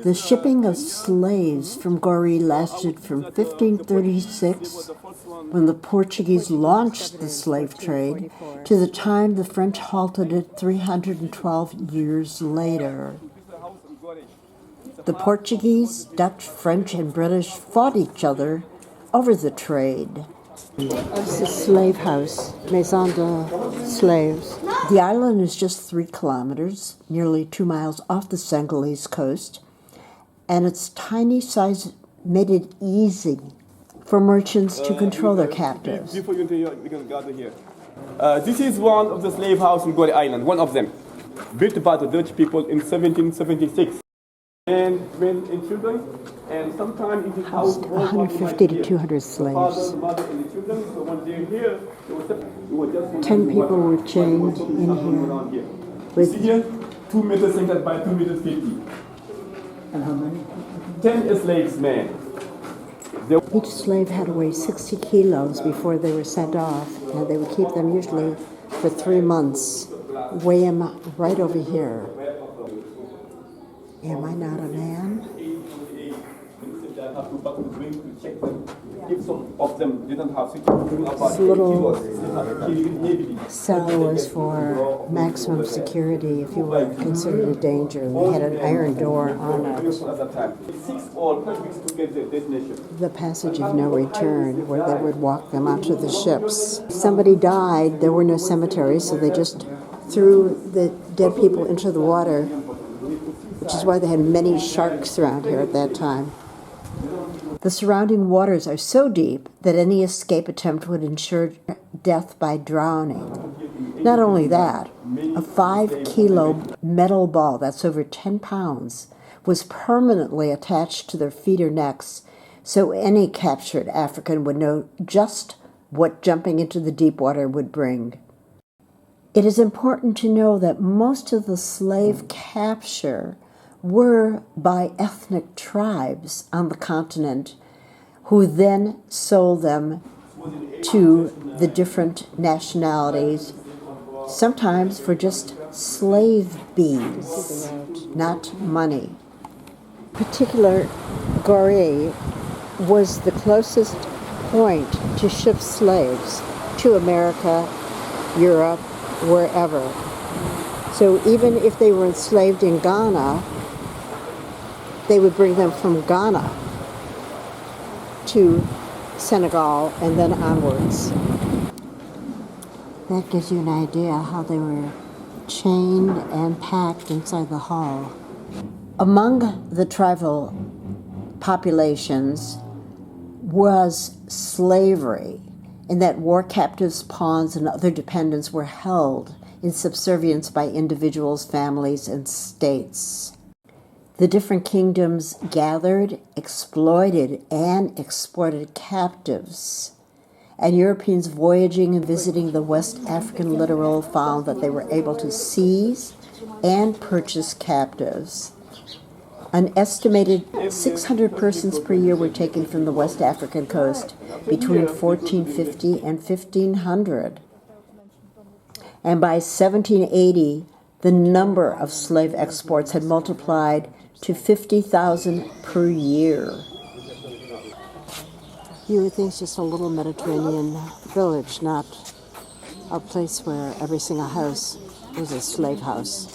The shipping of slaves from Goree lasted from 1536, when the Portuguese launched the slave trade, to the time the French halted it 312 years later. The Portuguese, Dutch, French, and British fought each other over the trade. This is the slave house, Maison de Slaves. The island is just 3 kilometers, nearly 2 miles off the Senegalese coast, and its tiny size made it easy for merchants to control their captives. Before you enter, we can gather here. This is one of the slave houses in Goree Island, one of them, built by the Dutch people in 1776. And men and children, and sometimes in this house, 150 to 200 slaves. 10 people were chained in here. With here, 2 meters by 2 meters 50. And how many? 10 slaves, man. Each slave had to weigh 60 kilos before they were sent off, and they would keep them usually for 3 months. Weigh them right over here. Am I not a man? This little cell was for maximum security if you were considered a danger. They had an iron door on it. The passage of no return, where they would walk them onto the ships. If somebody died, there were no cemeteries, so they just threw the dead people into the water, which is why they had many sharks around here at that time. The surrounding waters are so deep that any escape attempt would ensure death by drowning. Not only that, a 5-kilo metal ball, that's over 10 pounds, was permanently attached to their feet or necks, so any captured African would know just what jumping into the deep water would bring. It is important to know that most of the slave capture were by ethnic tribes on the continent, who then sold them to the different nationalities, sometimes for just slave beads, not money. Particular Goree was the closest point to ship slaves to America, Europe, wherever. So even if they were enslaved in Ghana, they would bring them from Ghana to Senegal and then onwards. That gives you an idea how they were chained and packed inside the hall. Among the tribal populations was slavery, in that war captives, pawns, and other dependents were held in subservience by individuals, families, and states. The different kingdoms gathered, exploited, and exported captives. And Europeans voyaging and visiting the West African littoral found that they were able to seize and purchase captives. An estimated 600 persons per year were taken from the West African coast between 1450 and 1500. And by 1780, the number of slave exports had multiplied to 50,000 per year. You would think it's just a little Mediterranean village, not a place where every single house was a slave house.